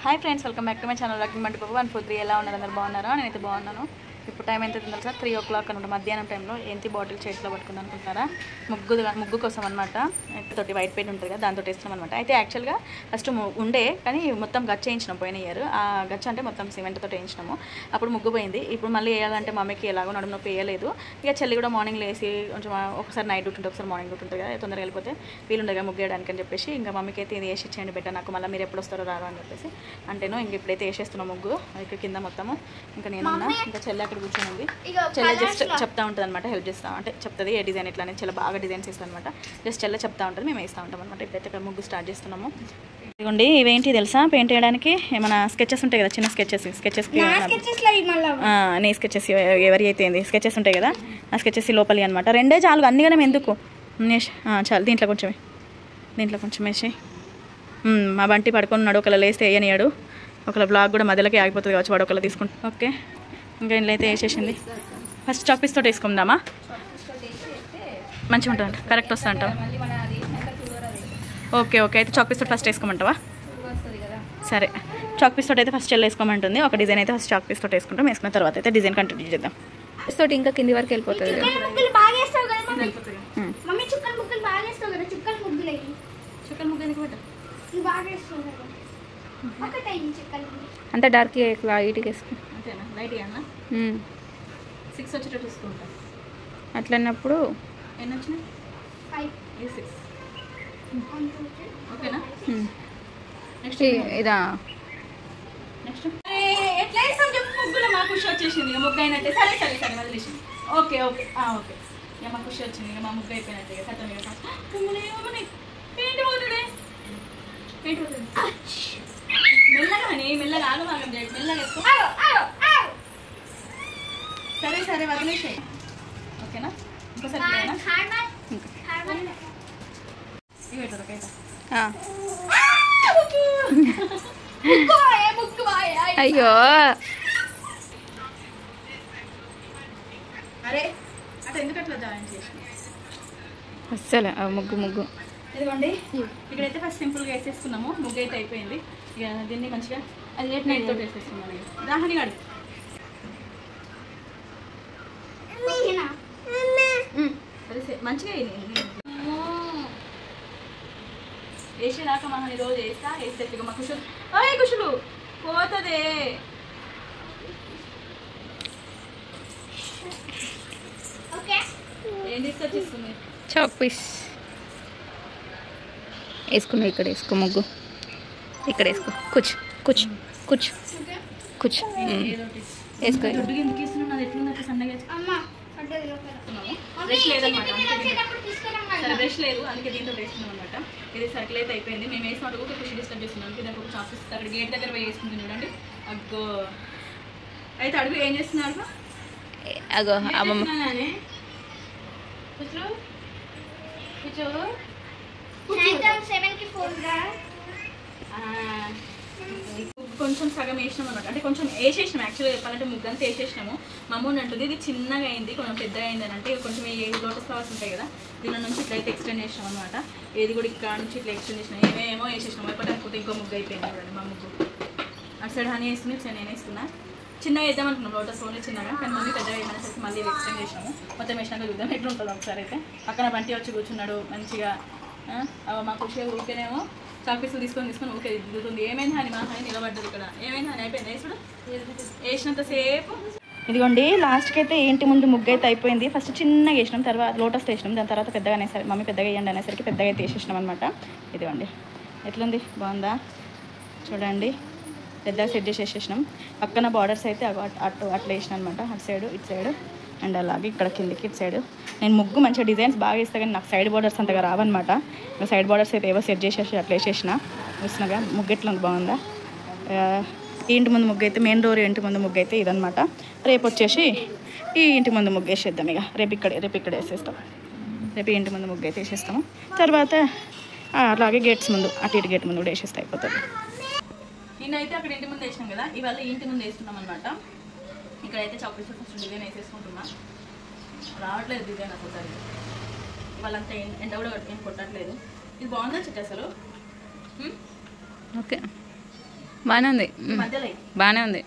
Hi friends, welcome back to my channel rocking మంటి బాబు 143. ఎలా ఉన్నారు? అందరు బాగున్నారా? నేనైతే బాగున్నాను. ఇప్పుడు టైం ఎంత తెలుసా? 3 o'clock అనమాట. మధ్యాహ్నం టైంలో ఏంటి బాటిల్ చేతిలో పట్టుకుంది అనుకుంటారా? ముగ్గు కోసం అనమాట. తోటి వైట్ పెయింట్ ఉంటుంది కదా, దాంతో వేస్తున్నాం అనమాట. అయితే యాక్చువల్గా ఫస్ట్ ఉండే కానీ మొత్తం గచ్చ వేయించినాం పోయిన ఇయర్. ఆ గచ్చ అంటే మొత్తం సిమెంట్తో వేయించినాము. అప్పుడు ముగ్గు పోయింది. ఇప్పుడు మళ్ళీ వేయాలంటే మమ్మీకి ఎలాగో నడుము నొప్పి వేయలేదు. ఇక చెల్లి కూడా మార్నింగ్ లేసి కొంచెం ఒకసారి నైట్ డ్యూటీ ఉంటుంది, ఒకసారి మార్నింగ్ డ్యూటీ ఉంటుంది కదా, తొందరగా వెళ్ళిపోతే వీలుండగా ముగ్గు వేయడానికి అని చెప్పేసి ఇంకా మమ్మీకి అయితే ఇది వేసి ఇచ్చేయండి బెటర్, నాకు మళ్ళీ మీరు ఎప్పుడు వస్తారో రారు అని చెప్పేసి అంటేను. ఇంక ఇప్పుడైతే వేసేస్తున్నాం ముగ్గు ఇక్కడ కింద మొత్తము. ఇంకా నేనున్నా, ఇంకా చెల్లి అక్కడ కూర్చొని ఉంది. చెల్ల జస్ట్ చెప్తా ఉంటుంది అనమాట, హెల్ప్ చేస్తాం అంటే చెప్తుంది ఏ డిజైన్ ఇట్లా అనేది. చాలా బాగా డిజైన్స్ ఇస్తాను అనమాట. జస్ట్ చెల్ల చెప్తా ఉంటుంది, మేము వేస్తూ ఉంటాం అనమాట. ఇప్పుడైతే ఇక్కడ ముగ్గు స్టార్ట్ చేస్తున్నాము. ఇదిగోండి, ఇవేంటి తెలుసా? పెయింట్ వేయడానికి ఏమైనా స్కెచెస్ ఉంటాయి కదా, చిన్న స్కెచెస్కి నీ స్కెచెస్ ఎవరి అయితే స్కెచెస్ ఉంటాయి కదా, ఆ స్కెచెస్ లోపలి అనమాట. రెండే చాలు, అన్నిగానే ఎందుకు చాలు. దీంట్లో కొంచెం వేసి మా బంటి పడుకున్నాడు. ఒకళ్ళు లేస్తే వేయనియాడు, ఒకళ్ళ బ్లాగ్ కూడా మధ్యలోకి ఆగిపోతుంది కావచ్చు, వాడు ఒకళ్ళు తీసుకుంటాం. ఓకే, ఇంకా ఇంట్లో అయితే వేసేసింది. ఫస్ట్ చాపీస్ తోటి వేసుకుందామా? మంచిగా ఉంటుంది, కరెక్ట్ వస్తా అంటావా? ఓకే ఓకే, అయితే చాక్ పీస్ తోటి ఫస్ట్ వేసుకోమంటావా? సరే, చాక్ పీస్ తోటి అయితే ఫస్ట్ చెల్లి వేసుకోమంటుంది. ఒక డిజైన్ అయితే ఫస్ట్ చాక్ పీస్ తోటి వేసుకుంటాం. వేసుకున్న తర్వాత అయితే డిజైన్ కంటిన్యూ చేద్దాం. తోటి ఇంకా కింది వరకు వెళ్ళిపోతుంది. అంత డార్క్ లైట్గా వేసుకో. అట్లా అన్నప్పుడు ఇదా ముగ్గులో మా ఖుషి వచ్చేసింది. ఇక ముగ్గు అయినట్టే. సరే వదిలేసి ఓకే ఓకే ఓకే. ఇక మా ఖుషి వచ్చింది, ఇక మా ముగ్గు అయిపోయినట్టే. ఇక కథ పెయింట్ పోతుంది, మెల్లగా ఆగమాగం చేయండి, మెల్లగా ఎక్కువ. సరే వదిలేసాయి. ఓకేనా? ఇంకోసారి అయ్యో అరే అట్లా ఎందుకు అట్లా జాయిన్ చేసి అస్సలు ముగ్గు. ఇదిగోండి, ఇక్కడైతే ఫస్ట్ సింపుల్గా వేసేసుకున్నాము. ముగ్గు అయితే అయిపోయింది. ఇక దీన్ని మంచిగా అది లేట్ నైట్ తోటి వేసేస్తున్నాను. దాహని గాడు మంచిగా వేసేదాకా మనం ఈరోజు వేస్తే మా కుషులు పోతుంది. ఏం తీసుకొచ్చేసుకుంది? చాక్ పీస్ వేసుకున్నావు. ఇక్కడ వేసుకో ముగ్గు, ఇక్కడ వేసుకో. కూర్చు వేసుకో. బ్రష్ లేదు, అందుకే దీంతో వేస్తున్నాం అనమాట. ఇది సర్కిల్ అయితే అయిపోయింది. మేము వేసినట్టు కూడా ఖుషి డిస్టర్బ్ చేస్తున్నాం. దానికి ఒక చాపీస్ అక్కడ గేట్ దగ్గర పోయి వేసుకుంటుంది చూడండి. అగ్గో అయితే అడుగు ఏం చేస్తున్నారు? అగో అమ్మమ్మ కొంచెం సగం వేసినాం అనమాట. అంటే కొంచెం వేసేసినాం, యాక్చువల్గా చెప్పాలంటే ముగ్గు అంతా వేసేసినాము. మమ్మల్ని అంటుంది ఇది చిన్నగా అయింది, కొంచెం పెద్దగా అయింది అని. అంటే కొంచెం ఏ లోటస్ ఫ్లవర్స్ ఉంటాయి కదా, దీని నుంచి ఇట్లయితే ఎక్స్టెండ్ చేసినాం అనమాట. ఏది కూడా ఇక్కడ నుంచి ఇట్లా ఎక్స్టెండ్ చేసినాం. ఏమేమో వేసేసినాం. అయిపోతే ఇంకో ముగ్గు అయిపోయింది చూడండి. మా ముగ్గు అటు సైడ్ హనీ వేసుకుని, ఇటు సైడ్ నేను వేసుకున్నా. చిన్నగా వేద్దాం అనుకున్నాం, లోటస్ ఓన్లీ చిన్నగా. కానీ మమ్మీ పెద్దగా వేయమనేసరికి మళ్ళీ ఎక్స్టెండ్ చేసినాము. మొత్తం వేసినాక చూద్దాం ఎట్లా ఉంటుందో ఒకసారి. అయితే పక్కన బంటి వచ్చి కూర్చున్నాడు మంచిగా. మా ఖుషి ఊరికేనేమో చాపీసులు తీసుకొని ఊరికే దిగుతుంది. ఏమైంది అని మా హాయి నిలబడ్డది ఇక్కడ. ఏమైంది అని అయిపోయింది వేసుడు వేసినంతసేపు. ఇదిగోండి, లాస్ట్కి అయితే ఇంటి ముందు ముగ్గు అయితే అయిపోయింది. ఫస్ట్ చిన్నగా వేసినాం, తర్వాత లోటస్ వేసినాం. దాని తర్వాత పెద్దగా అనేసరికి మమ్మీ పెద్దగా వేయండి అనేసరికి పెద్దగా అయితే వేసేసినాం అనమాట. ఇదిగోండి, ఎట్లుంది? బాగుందా? చూడండి, పెద్దగా సెట్ చేసేసేసినాం. పక్కన బార్డర్స్ అయితే అట్లా వేసినాం అనమాట. అటు సైడు ఇటు సైడు అండ్ అలాగే ఇక్కడ కిందకి ఇటు సైడు. నేను ముగ్గు మంచిగా డిజైన్స్ బాగా వేస్తాను, కానీ నాకు సైడ్ బార్డర్స్ అంతగా రావన్నమాట. ఇంకా సైడ్ బార్డర్స్ అయితే ఏవో సెట్ చేసేసి అట్లా వేసేసిన. చూసినాగా ముగ్గు ఎట్లా బాగుందా? ఈ ఇంటి ముందు ముగ్గు అయితే, మెయిన్ డోర్ ఇంటి ముందు ముగ్గు అయితే ఇదనమాట. రేపు వచ్చేసి ఈ ఇంటి ముందు ముగ్గు వేసేద్దాం. ఇక రేపు ఇక్కడ వేసేస్తాం. రేపు ఇంటి ముందు ముగ్గు అయితే వేసేస్తాము. తర్వాత అలాగే గేట్స్ ముందు, అటు ఇటు గేట్ ముందు కూడా వేసేస్తే అయిపోతుంది. నేనైతే అక్కడ ఇంటి ముందు వేసినాం కదా, ఇవాళ ఇంటి ముందు వేస్తున్నాం అనమాట. ఇక్కడైతే చాక్లెట్స్ ఫస్ట్ డిజైన్ వేసేసుకుంటున్నా. రావట్లేదు డిజైన్ అసలు. వాళ్ళంతా ఎండ కూడా ఏం కొట్టట్లేదు. ఇది బాగుందా చిట్ అసలు? ఓకే బాగానే ఉంది, మధ్యలో బాగానే ఉంది.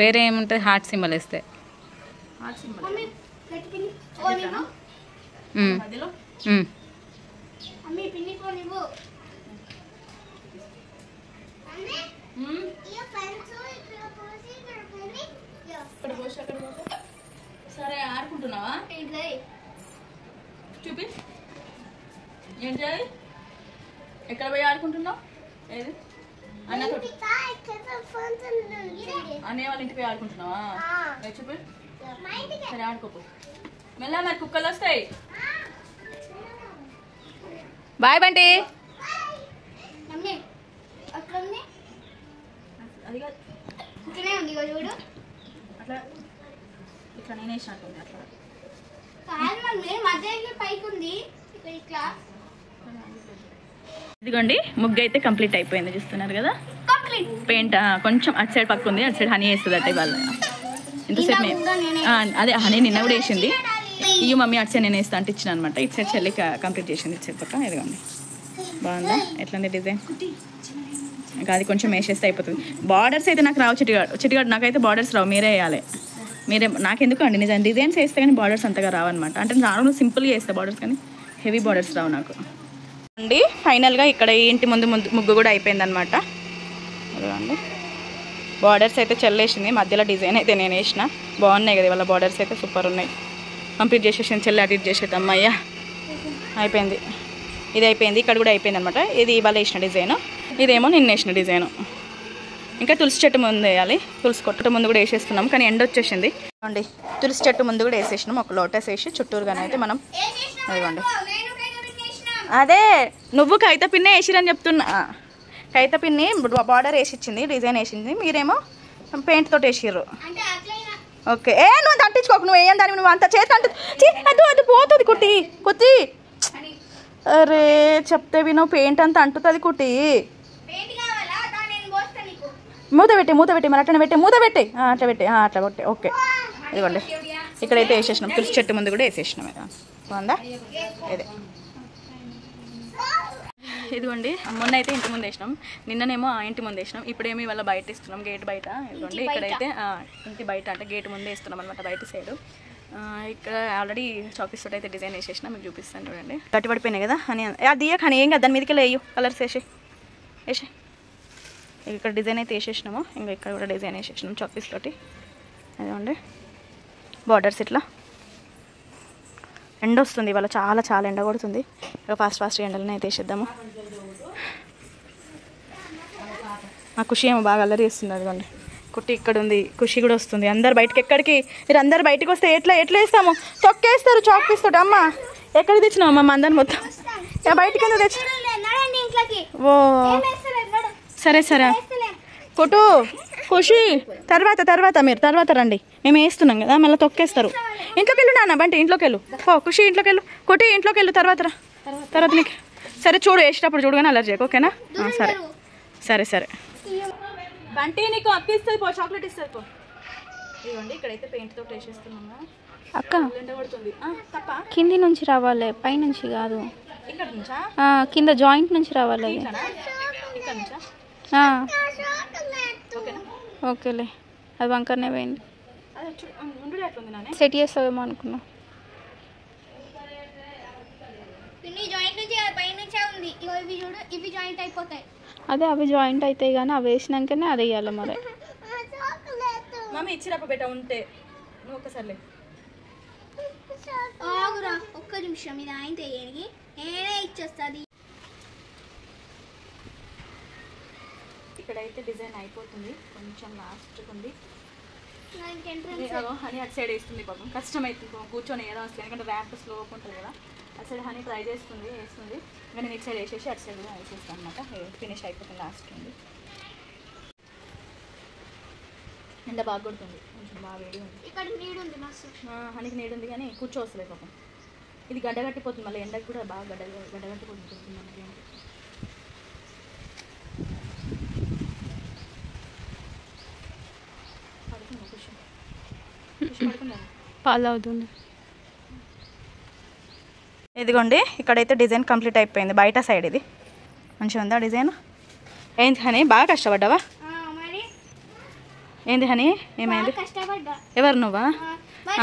వేరే ఏముంటుంది? హార్ట్ సింబల్ వేస్తే మధ్యలో సరే ఆడుకుంటున్నావా? చూపి ఏంటి ఎక్కడ పోయి ఆడుకుంటున్నావు? ఏది అన్నతో అన్నయ్య వాళ్ళ ఇంటికి పోయి ఆడుకుంటున్నావా? చూపి సరే ఆడుకోపో. మెల్ల మరి కుక్కలు వస్తాయి. బాయ్ బంటి. అట్లా ఇట్లా నేను వేసినట్టుంది. అట్లా ఇదిగోండి ముగ్గు అయితే కంప్లీట్ అయిపోయింది. చూస్తున్నారు కదా పెయింట్ కొంచెం అటు సైడ్ పక్క ఉంది, అటు సైడ్ హనీ వేస్తుంది అట్టే వాళ్ళు. ఇంతసేపు అదే హనీ నిన్న కూడా వేసింది. ఇవి మమ్మీ అటు సైడ్ నేను వేస్తా అంటే ఇచ్చిన అనమాట. ఇటు సైడ్ చెల్లి కంప్లీట్ చేసింది. ఇటు సైడ్ పక్క ఇదిగోండి. బాగుందా? ఎట్లుంది డిజైన్? ఇంకా అది కొంచెం వేసేస్తే అయిపోతుంది. బార్డర్స్ అయితే నాకు రావు. చిటిగాడు నాకైతే బార్డర్స్ రావు, మీరే వేయాలి. మీరే నాకెందుకు అండి నిజం డిజైన్స్ వేస్తే కానీ బార్డర్స్ అంతగా రావన్నమాట. అంటే నార్మల్ సింపుల్గా వేస్తే బార్డర్స్, కానీ హెవీ బార్డర్స్ రావు నాకు అండి. ఫైనల్గా ఇక్కడ ఇంటి ముందు ముగ్గు కూడా అయిపోయిందనమాట. అదిగోండి బార్డర్స్ అయితే చెల్లేసింది. మధ్యలో డిజైన్ అయితే నేను వేసిన. బాగున్నాయి కదా ఇవాళ బార్డర్స్ అయితే సూపర్ ఉన్నాయి. కంప్లీట్ చేసేసింది చెల్లి. అటు ఇటు చేసేది అమ్మయ్య అయిపోయింది. ఇది అయిపోయింది. ఇక్కడ కూడా అయిపోయింది అనమాట. ఇది ఇవాళ వేసిన డిజైను, ఇదేమో నిన్న వేసిన డిజైను. ఇంకా తులసి చెట్టు ముందు వేయాలి. తులసి కొట్ట ముందు కూడా వేసేస్తున్నాం, కానీ ఎండ వచ్చేసింది అండి. తులసి చెట్టు ముందు కూడా వేసేసినాం. ఒక లోటస్ వేసి చుట్టూరుగానే అయితే మనం అదిగోండి. అదే నువ్వు కైత పిన్నే వేసిరని చెప్తున్నా. కైత పిన్ని బార్డర్ వేసి ఇచ్చింది, డిజైన్ వేసింది. మీరేమో పెయింట్ తోటి వేసిర్రు. ఓకే నువ్వు అంత అంటించుకోకు. నువ్వు వేయని దాన్ని నువ్వు అంత చేతి అంటు అది పోతుంది కుట్టి కుట్టి. అరే చెప్తే వినో పెయింట్ అంతా అంటుతుంది కుట్టి. మూత పెట్టి మరి అట్లా పెట్టి మూత పెట్టి అట్లా పెట్టి అట్లా పెట్టి. ఓకే ఇదిగోండి ఇక్కడైతే వేసేసినాం. తులసి చెట్టు ముందు కూడా వేసేసినాం. బాగుందా? ఇదే ఇదిగోండి. మొన్న అయితే ఇంటి ముందు వేసినాం, నిన్ననేమో ఆ ఇంటి ముందు వేసినాం. ఇప్పుడేమో ఇవాళ బయట ఇస్తున్నాం, గేట్ బయట. ఇదిగోండి ఇక్కడైతే ఇంటి బయట అంటే గేట్ ముందే ఇస్తున్నాం అనమాట, బయట సైడు. ఇక్కడ ఆల్రెడీ చాక్లెట్స్ తోటి అయితే డిజైన్ వేసేసిన, మీకు చూపిస్తాను చూడండి. గట్టి పడిపోయినాయి కదా అని అది కానీ ఏం కదా దాని మీదకి వేయు కలర్స్ వేసి ఇక్కడ డిజైన్ అయితే వేసేసినాము. ఇంకా ఇక్కడ కూడా డిజైన్ వేసేసినాం చాక్లెట్స్ తోటి. అదిగోండి బార్డర్స్ ఇట్లా. ఎండ వస్తుంది ఇవాళ, చాలా ఎండ కొడుతుంది. ఇక ఫాస్ట్ ఎండలనే అయితే వేసేద్దాము. మా ఖుషి ఏమో బాగా అల్లరి చేస్తుంది. అదిగోండి కుట్టి ఇక్కడ ఉంది, ఖుషి కూడా వస్తుంది. అందరు బయటకి ఎక్కడికి మీరు అందరు బయటకు వస్తే ఎట్లా వేస్తాము? తొక్కేస్తారు చాక్లెట్స్ తోటి. అమ్మ ఎక్కడికి తెచ్చినావు అమ్మ అందరిని మొత్తం? బయటకి ఎందుకు తెచ్చి? ఓ సరే కుటు ఖుషి తర్వాత మీరు తర్వాత రండి, మేము వేస్తున్నాం కదా మళ్ళీ తొక్కేస్తారు. ఇంట్లోకి వెళ్ళు నాన్న, బంటి ఇంట్లోకి వెళ్ళు. ఖుషి ఇంట్లోకి వెళ్ళు, కుటి ఇంట్లోకి వెళ్ళు. తర్వాత నీకు సరే చూడు, వేసేటప్పుడు చూడగానే అలర్జీ చేయకు, ఓకేనా? సరే బంటి నీకు అక్క ఇస్తుంది పో, చాక్లెట్ ఇస్తుంది పో. ఇదిగోండి ఇక్కడైతే పెయింట్ తోటి వేసేస్తున్నాము. అక్క కింది నుంచి రావాలి, పై నుంచి కాదు. ఇక్కడ నుంచా? కింద జాయింట్ నుంచి రావాలి. ఇక్కడ నుంచా? ఓకేలే, అది వంకరనే పోయింది. సెట్ చేస్తావేమో అనుకున్నా. అదే అవి జాయింట్ అవుతాయి కానీ అవి వేసినాకనే అది వేయాలి మరి. మమ్మీ ఇచ్చినప్పుడు బెట ఉంటే నువ్వు ఒకసారి ఒక్క నిమిషం ఇది ఆయన తెలియని నేనే ఇచ్చేస్తుంది. ఇక్కడైతే డిజైన్ అయిపోతుంది, కొంచెం లాస్ట్ ఉంది హనీ. అటు సైడ్ వేస్తుంది పాపం, కష్టం అవుతుంది కూర్చొని ఏదో వస్తుంది, ఎందుకంటే ర్యాంప్ స్లోగా ఉంటుంది కదా. అటు సైడ్ హనీ ట్రై వేస్తుంది. ఇంకా నేను ఇటు సైడ్ వేసేసి అటు సైడ్ కూడా వేసేస్తాను అనమాట. ఫినిష్ అయిపోతుంది, లాస్ట్ ఉంది. ఎండ బాగా కొడుతుంది, కొంచెం బాగా వేడి ఉంది. ఇక్కడ నీడు ఉంది మస్తు, హనీకి నీడు ఉంది కానీ కూర్చోవస్తలేదు పాపం. ఇది గడ్డగట్టిపోతుంది, మళ్ళీ ఎండకు కూడా బాగా గడ్డగట్టిపోతుంది మనకి. పాలు అవుతుంది. ఇదిగోండి ఇక్కడైతే డిజైన్ కంప్లీట్ అయిపోయింది. బయట సైడ్ ఇది మంచిగా ఉందా డిజైన్? ఏంది హనీ బాగా కష్టపడ్డావా? మరి ఏంది హనీ ఏమైంది? కష్టపడ్డా. ఎవరు నువ్వా?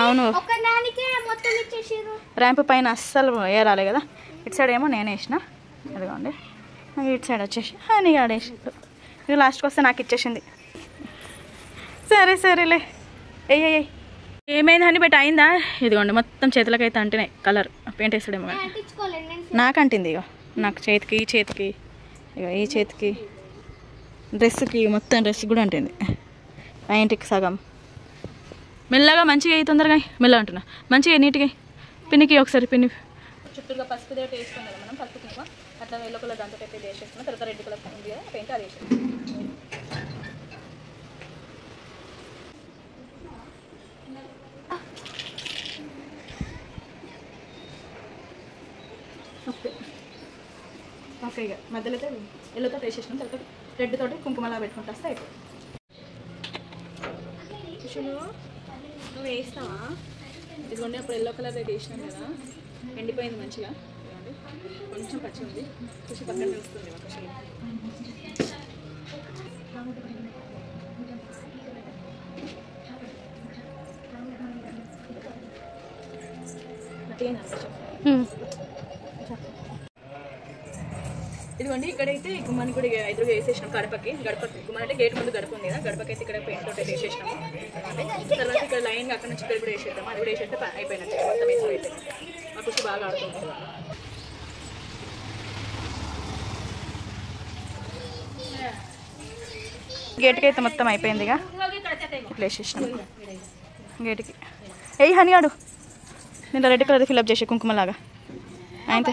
అవును. ఒకదానికే మొత్తం ఇచ్చేసారు. ర్యాంప్ పైన అస్సలు ఏరాలి కదా. ఇటు సైడ్ ఏమో నేను వేసిన, అదిగోండి. ఇటు సైడ్ వచ్చేసి హనీ ఆడేసిండు. ఇక లాస్ట్కి వస్తే నాకు ఇచ్చేసింది. సరే సరేలే. ఏయ్ ఏమైంది హనీ బయట అయిందా? ఇదిగోండి మొత్తం చేతులకైతే అంటున్నాయి కలర్. పెయింట్ వేసాడేమో నాకు అంటింది. ఇక నాకు చేతికి, ఈ చేతికి, ఇక ఈ చేతికి, డ్రెస్కి, మొత్తం డ్రెస్ కూడా అంటుంది. ఇంటికి సగం. మెల్లగా మంచిగా అయ్యి తొందరగా మెల్లగా అంటున్నా. మంచిగా నీట్గా పిన్నికి ఒకసారి పిన్ని చుట్టూగా పసుపు దేటి వేసుకున్నాం కదా మనం. పసుపు కుంకుమ అట్లా ఎల్లో కలర్ దాంతో అయితే వేసేస్తున్నాం. తర్వాత రెడ్ కలర్ ఉంది కదా పెయింట్ అది వేసేస్తాం. ఓకే ఇక మధ్యలో అయితే ఎల్లోతో వేసేసినాం. తర్వాత రెడ్ తోటి కుంకుమలా పెట్టుకుంటూ వస్తే అయిపోయి. నువ్వు వేస్తావా? ఇదిగోండి అప్పుడు ఎల్లో కలర్ అయితే వేసినాం కదా, ఎండిపోయింది మంచిగా. ఇదిగోండి కొంచెం పచ్చి ఉంది, ఖుషి పక్కన వస్తుంది ఒక షేడ్. ఇదిగోండి ఇక్కడైతే గుమ్మాన్ని కూడా ఎదురుగా వేసేసినాం. గడపకి గుమ్మ అంటే గేట్ ముందు గడప ఉంది కదా, గడపకి అయితే ఇక్కడ పెయింట్ తోటి వేసేసినాము. తర్వాత ఇక్కడ లైన్గా అక్కడ నుంచి ఇక్కడ కూడా వేసేద్దాము. అది కూడా వేసేస్తే అయిపోయినట్టు మొత్తం వేసి అయితే మా ఖుషి బాగా ఆడుతుంది. గేట్కి అయితే మొత్తం అయిపోయింది. ఇక ఇట్లా వేసేసినాం గేట్కి. ఏ హనీ ఆడు నేను రెడ్ కలర్ ఫిల్అప్ చేసే కుంకుమలాగా అయితే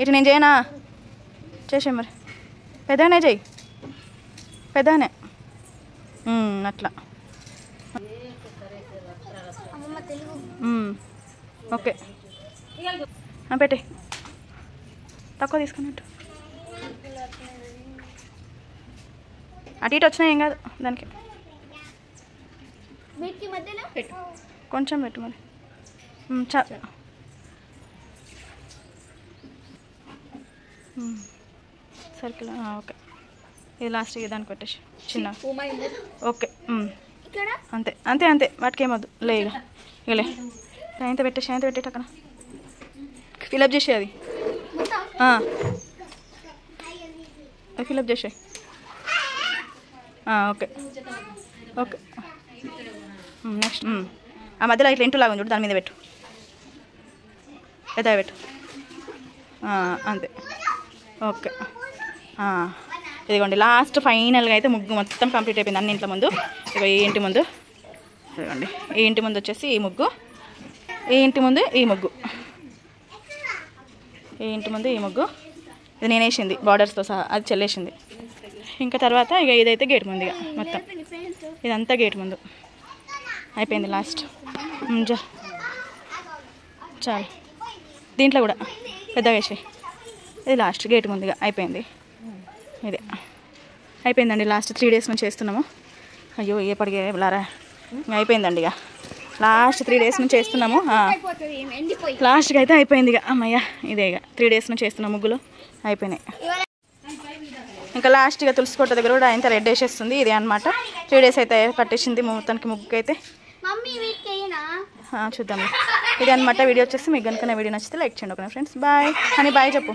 ఇటు నేను చేయనా? చేసే మరి పెద్దనే చెయ్యి, పెద్దనే అట్లా. ఓకే పెట్టే తక్కువ తీసుకున్నట్టు అటు ఇటు వచ్చినా ఏం కాదు దానికి. పెట్టు కొంచెం పెట్టు మరి చాలు. Circle okay. ఇది లాస్ట్ దానికి పెట్టేసి చిన్న. ఓకే అంతే అంతే అంతే వాటికి ఏమొద్దు లే. ఇక లే సాయంత్రం పెట్టేసి సాయంత్రం పెట్టేట అక్కడ ఫిలప్ చేసే అది ఫిలప్ చేసే. ఓకే ఓకే నెక్స్ట్ ఆ మధ్యలో ఇట్లా ఇంటూ లాగా చూడు, దాని మీద పెట్టు, పెద్దగా పెట్టు అంతే. ఓకే ఇదిగోండి లాస్ట్ ఫైనల్గా అయితే ముగ్గు మొత్తం కంప్లీట్ అయిపోయింది అన్ని ఇంట్లో ముందు. ఇక ఈ ఇంటి ముందు ఇదిగోండి, ఈ ఇంటి ముందు వచ్చేసి ఈ ముగ్గు, ఈ ఇంటి ముందు ఈ ముగ్గు, ఈ ఇంటి ముందు ఈ ముగ్గు. ఇది నేను వేసింది బార్డర్స్తో సహా, అది చెల్లేసింది. ఇంకా తర్వాత ఇక ఇదైతే గేట్ ముందు, ఇక మొత్తం ఇదంతా గేట్ ముందు అయిపోయింది లాస్ట్. చాలు దీంట్లో కూడా పెద్దగా వేసి ఇది లాస్ట్ గేట్ ముందుగా అయిపోయింది. ఇదే అయిపోయిందండి. లాస్ట్ 3 days నుంచి చేస్తున్నాము. అయ్యో ఏపడిగే లారా అయిపోయిందండి. ఇక లాస్ట్ 3 days నుంచి చేస్తున్నాము. లాస్ట్కి అయితే అయిపోయింది. ఇక అమ్మయ్య ఇదే ఇక 3 days నుంచి చేస్తున్నాము. ముగ్గులు అయిపోయినాయి. ఇంకా లాస్ట్గా తులసి కొట్ట దగ్గర కూడా ఇంత రెడ్ వేసేస్తుంది. ఇదే అనమాట 3 days అయితే పట్టేసింది మొత్తానికి ముగ్గుకి అయితే. చూద్దాం. ఇది అనమాట వీడియో వచ్చేసి. మీకు కనుక నా వీడియో నచ్చితే లైక్ చేయండి. ఓకే ఫ్రెండ్స్ బాయ్ అని బాయ్ చెప్పు.